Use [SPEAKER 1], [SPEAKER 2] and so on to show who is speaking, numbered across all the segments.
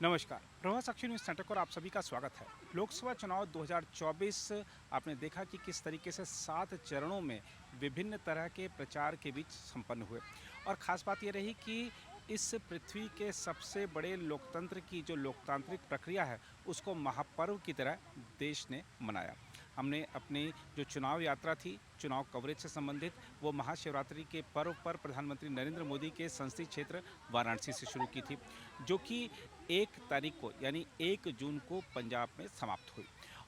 [SPEAKER 1] नमस्कार, प्रभात साक्षी news network और आप सभी का स्वागत है। लोकसभा चुनाव 2024 आपने देखा कि किस तरीके से 7 चरणों में विभिन्न तरह के प्रचार के बीच संपन्न हुए और ख़ास बात ये रही कि इस पृथ्वी के सबसे बड़े लोकतंत्र की जो लोकतांत्रिक प्रक्रिया है, उसको महापर्व की तरह देश ने मनाया। हमने अपनी जो चुनाव यात्रा थी, चुनाव कवरेज से संबंधित, वो महाशिवरात्रि के पर्व पर प्रधानमंत्री नरेंद्र मोदी के संसदीय क्षेत्र वाराणसी से शुरू की थी, जो कि 1 तारीख को यानी 1 जून को पंजाब में समाप्त हुई।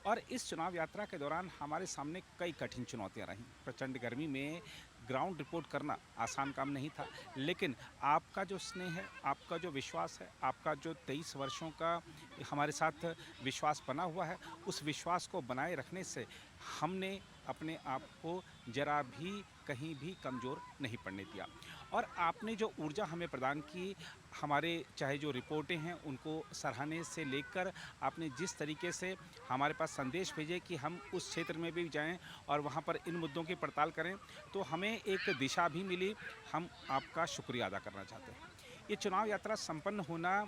[SPEAKER 1] और इस चुनाव यात्रा के दौरान हमारे सामने कई कठिन चुनौतियां रहीं। प्रचंड गर्मी में ग्राउंड रिपोर्ट करना आसान काम नहीं था, लेकिन आपका जो स्नेह है, आपका जो विश्वास है, आपका जो 23 वर्षों का हमारे साथ विश्वास बना हुआ है, उस विश्वास को बनाए रखने से हमने अपने आप को जरा भी कहीं भी कमज़ोर नहीं पड़ने दिया। और आपने जो ऊर्जा हमें प्रदान की, हमारे चाहे जो रिपोर्टें हैं उनको सराहने से लेकर आपने जिस तरीके से हमारे पास संदेश भेजे कि हम उस क्षेत्र में भी जाएं और वहां पर इन मुद्दों की पड़ताल करें, तो हमें एक दिशा भी मिली। हम आपका शुक्रिया अदा करना चाहते हैं। ये चुनाव यात्रा संपन्न होना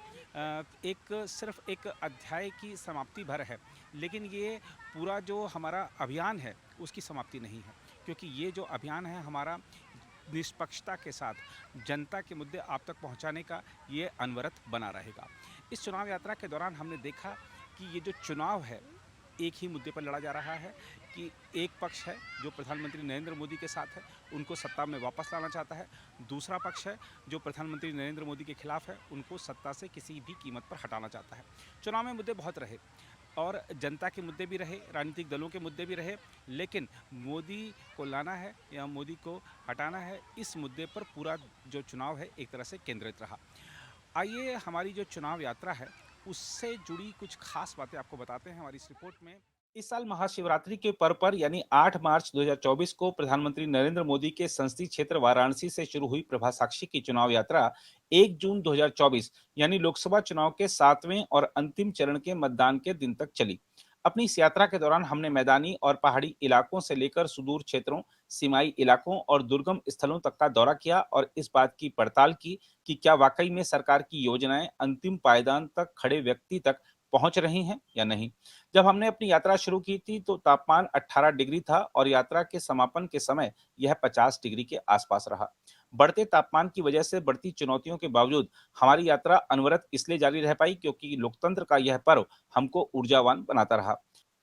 [SPEAKER 1] एक सिर्फ एक अध्याय की समाप्ति भर है, लेकिन ये पूरा जो हमारा अभियान है उसकी समाप्ति नहीं है, क्योंकि ये जो अभियान है हमारा निष्पक्षता के साथ जनता के मुद्दे आप तक पहुंचाने का, ये अनवरत बना रहेगा। इस चुनाव यात्रा के दौरान हमने देखा कि ये जो चुनाव है, एक ही मुद्दे पर लड़ा जा रहा है कि एक पक्ष है जो प्रधानमंत्री नरेंद्र मोदी के साथ है, उनको सत्ता में वापस लाना चाहता है। दूसरा पक्ष है जो प्रधानमंत्री नरेंद्र मोदी के खिलाफ है, उनको सत्ता से किसी भी कीमत पर हटाना चाहता है। चुनाव में मुद्दे बहुत रहे और जनता के मुद्दे भी रहे, राजनीतिक दलों के मुद्दे भी रहे, लेकिन मोदी को लाना है या मोदी को हटाना है, इस मुद्दे पर पूरा जो चुनाव है एक तरह से केंद्रित रहा। आइए हमारी जो चुनाव यात्रा है उससे जुड़ी कुछ खास बातें आपको बताते हैं हमारी इस रिपोर्ट में। इस साल महाशिवरात्रि के पर्व पर यानी 8 मार्च 2024 को प्रधानमंत्री नरेंद्र मोदी के संसदीय क्षेत्र वाराणसी से शुरू हुई प्रभात साक्षी की चुनाव यात्रा 1 जून 2024 यानी लोकसभा चुनाव के 7वें और अंतिम चरण के मतदान के दिन तक चली। अपनी इस यात्रा के दौरान हमने मैदानी और पहाड़ी इलाकों से लेकर सुदूर क्षेत्रों, सीमाई इलाकों और दुर्गम स्थलों तक का दौरा किया और इस बात की पड़ताल की कि क्या वाकई में सरकार की योजनाएं अंतिम पायदान तक खड़े व्यक्ति तक पहुंच रही हैं या नहीं। जब हमने अपनी यात्रा शुरू की थी तो तापमान 18 डिग्री था और यात्रा के समापन के समय यह 50 डिग्री के आसपास रहा। बढ़ते तापमान की वजह से बढ़ती चुनौतियों के बावजूद हमारी यात्रा अनवरत इसलिए जारी रह पाई क्योंकि लोकतंत्र का यह पर्व हमको ऊर्जावान बनाता रहा।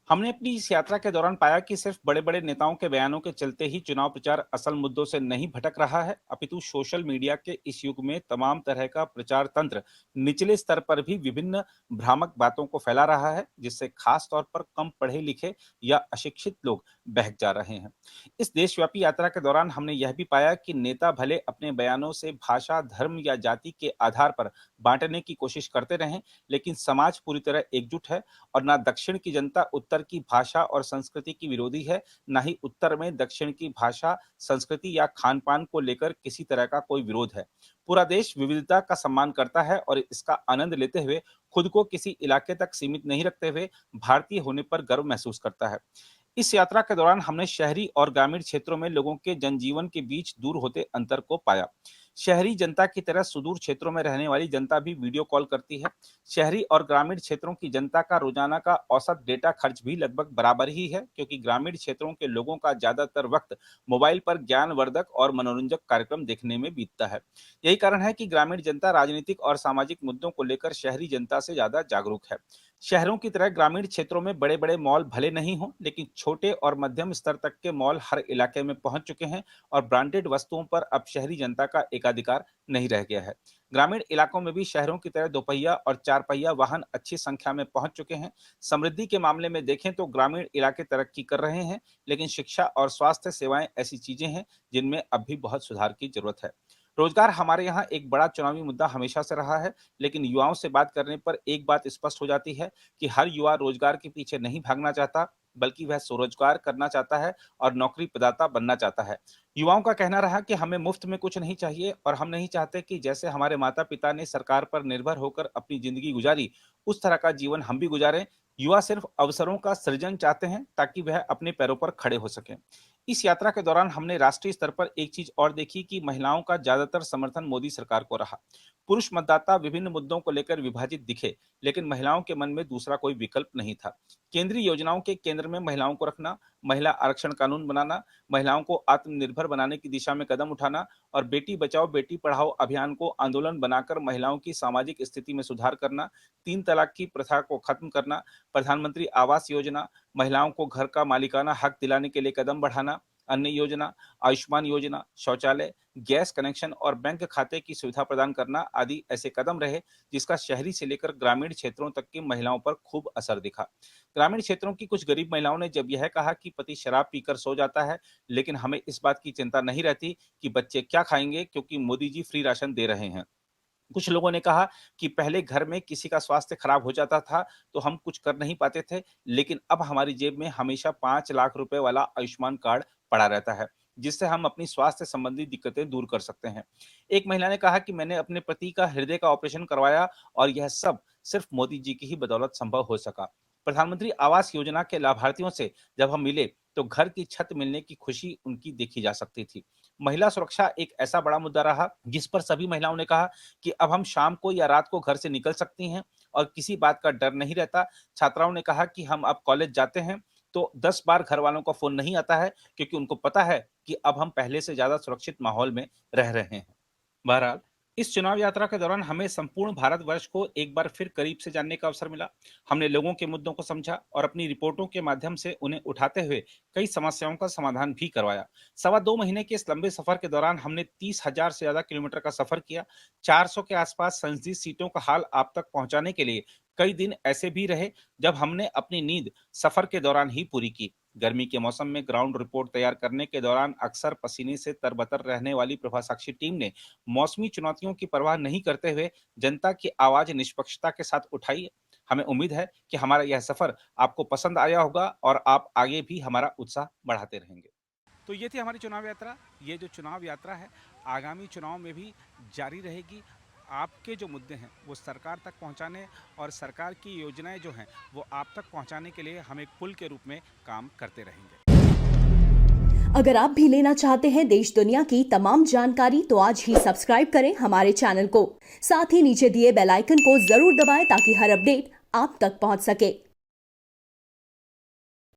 [SPEAKER 1] हमने अपनी इस यात्रा के दौरान पाया कि सिर्फ बड़े-बड़े नेताओं के बयानों के चलते ही चुनाव प्रचार असल मुद्दों से नहीं भटक रहा है, अपितु सोशल मीडिया के इस युग में तमाम तरह का प्रचार तंत्र निचले स्तर पर भी विभिन्न भ्रामक बातों को फैला रहा है, जिससे खास तौर पर कम पढ़े-लिखे या अशिक्षित लोग बहक जा रहे हैं। इस देशव्यापी यात्रा के दौरान हमने यह भी पाया कि नेता भले अपने बयानों से भाषा, धर्म या जाति के आधार पर बांटने की कोशिश करते रहें, लेकिन समाज पूरी तरह एकजुट है और ना दक्षिण की जनता उत्तर की भाषा और संस्कृति की विरोधी है, ना ही उत्तर में दक्षिण की भाषा, संस्कृति या खान-पान को लेकर किसी तरह का कोई विरोध है। पूरा देश विविधता का सम्मान करता है और इसका आनंद लेते हुए खुद को किसी इलाके तक सीमित नहीं रखते हुए भारतीय होने पर गर्व महसूस करता है। इस यात्रा के दौरान हमने शहरी और ग्रामीण क्षेत्रों में लोगों के जनजीवन के बीच दूर होते अंतर को पाया। शहरी जनता की तरह सुदूर क्षेत्रों में रहने वाली जनता भी वीडियो कॉल करती है। शहरी और ग्रामीण क्षेत्रों की जनता का रोजाना का औसत डेटा खर्च भी लगभग बराबर ही है, क्योंकि ग्रामीण क्षेत्रों के लोगों का ज्यादातर वक्त मोबाइल पर ज्ञानवर्धक और मनोरंजक कार्यक्रम देखने में बीतता है। यही कारण है कि ग्रामीण जनता राजनीतिक और सामाजिक मुद्दों को लेकर शहरी जनता से ज्यादा जागरूक है। शहरों की तरह ग्रामीण क्षेत्रों में बड़े बड़े मॉल भले नहीं हों, लेकिन छोटे और मध्यम स्तर तक के मॉल हर इलाके में पहुंच चुके हैं और ब्रांडेड वस्तुओं पर अब शहरी जनता का एकाधिकार नहीं रह गया है। ग्रामीण इलाकों में भी शहरों की तरह दोपहिया और चार पहिया वाहन अच्छी संख्या में पहुंच चुके हैं। समृद्धि के मामले में देखें तो ग्रामीण इलाके तरक्की कर रहे हैं, लेकिन शिक्षा और स्वास्थ्य सेवाएं ऐसी चीजें हैं जिनमें अब भी बहुत सुधार की जरूरत है। रोजगार हमारे यहाँ एक बड़ा चुनावी मुद्दा हमेशा से रहा है, लेकिन युवाओं से बात करने पर एक बात स्पष्ट हो जाती है कि हर युवा रोजगार के पीछे नहीं भागना चाहता, बल्कि वह स्वरोजगार करना चाहता है और नौकरी प्रदाता बनना चाहता है। युवाओं का कहना रहा कि हमें मुफ्त में कुछ नहीं चाहिए और हम नहीं चाहते कि जैसे हमारे माता पिता ने सरकार पर निर्भर होकर अपनी जिंदगी गुजारी, उस तरह का जीवन हम भी गुजारें। युवा सिर्फ अवसरों का सृजन चाहते हैं ताकि वह अपने पैरों पर खड़े हो सकें। इस यात्रा के दौरान हमने राष्ट्रीय स्तर पर एक चीज और देखी कि महिलाओं का ज्यादातर समर्थन मोदी सरकार को रहा। पुरुष मतदाता विभिन्न मुद्दों को लेकर विभाजित दिखे, लेकिन महिलाओं के मन में दूसरा कोई विकल्प नहीं था। केंद्रीय योजनाओं के केंद्र में महिलाओं को रखना, महिला आरक्षण कानून बनाना, महिलाओं को आत्मनिर्भर बनाने की दिशा में कदम उठाना और बेटी बचाओ बेटी पढ़ाओ अभियान को आंदोलन बनाकर महिलाओं की सामाजिक स्थिति में सुधार करना, 3 तलाक की प्रथा को खत्म करना, प्रधानमंत्री आवास योजना, महिलाओं को घर का मालिकाना हक दिलाने के लिए कदम बढ़ाना, अन्य योजना, आयुष्मान योजना, शौचालय, गैस कनेक्शन और बैंक खाते की सुविधा प्रदान करना आदि ऐसे कदम रहे जिसका शहरी से लेकर ग्रामीण क्षेत्रों तक की महिलाओं पर खूब असर दिखा। ग्रामीण क्षेत्रों की कुछ गरीब महिलाओं ने जब यह कहा कि पति शराब पीकर सो जाता है, लेकिन हमें इस बात की चिंता नहीं रहती कि बच्चे क्या खाएंगे क्योंकि मोदी जी फ्री राशन दे रहे हैं। कुछ लोगों ने कहा कि पहले घर में किसी का स्वास्थ्य खराब हो जाता था तो हम कुछ कर नहीं पाते थे, लेकिन अब हमारी जेब में हमेशा 5 लाख रुपए वाला आयुष्मान कार्ड पड़ा रहता है, जिससे हम अपनी स्वास्थ्य संबंधी दिक्कतें दूर कर सकते हैं। एक महिला ने कहा कि मैंने अपने पति का हृदय का ऑपरेशन करवाया और यह सब सिर्फ मोदी जी की ही बदौलत संभव हो सका। प्रधानमंत्री आवास योजना के लाभार्थियों से जब हम मिले तो घर की छत मिलने की खुशी उनकी देखी जा सकती थी। महिला सुरक्षा एक ऐसा बड़ा मुद्दा रहा जिस पर सभी महिलाओं ने कहा कि अब हम शाम को या रात को घर से निकल सकती हैं और किसी बात का डर नहीं रहता। छात्राओं ने कहा कि हम अब कॉलेज जाते हैं तो 10 बार घर वालों का फ़ोन नहीं आता है क्योंकि उनको पता है कि अब हम पहले से ज़्यादा सुरक्षित माहौल में रह रहे हैं। बहरहाल, इस चुनाव यात्रा के दौरान हमें संपूर्ण भारतवर्ष को एक बार फिर करीब से जानने का अवसर मिला। हमने लोगों के मुद्दों को समझा और अपनी रिपोर्टों के माध्यम से उन्हें उठाते हुए कई समस्याओं का समाधान भी करवाया। सवा 2 महीने के इस लंबे सफर के दौरान हमने 30,000 से ज़्यादा किलोमीटर का सफर किया। 400 के आसपास संसदीय सीटों का हाल आप तक पहुंचाने के लिए कई दिन ऐसे भी रहे जब हमने अपनी नींद सफर के दौरान ही पूरी की। गर्मी के मौसम में ग्राउंड रिपोर्ट तैयार करने के दौरान अक्सर पसीने से तरबतर रहने वाली प्रभा साक्षी टीम ने मौसमी चुनौतियों की परवाह नहीं करते हुए जनता की आवाज निष्पक्षता के साथ उठाई। हमें उम्मीद है कि हमारा यह सफर आपको पसंद आया होगा और आप आगे भी हमारा उत्साह बढ़ाते रहेंगे। तो ये थी हमारी चुनाव यात्रा। ये जो चुनाव यात्रा है आगामी चुनाव में भी जारी रहेगी। आपके जो मुद्दे हैं वो सरकार तक पहुंचाने और सरकार की योजनाएं जो हैं वो आप तक पहुंचाने के लिए हम एक पुल के रूप में काम करते रहेंगे।
[SPEAKER 2] अगर आप भी लेना चाहते हैं देश दुनिया की तमाम जानकारी तो आज ही सब्सक्राइब करें हमारे चैनल को। साथ ही नीचे दिए बेल आइकन को जरूर दबाएं ताकि हर अपडेट आप तक पहुंच सके।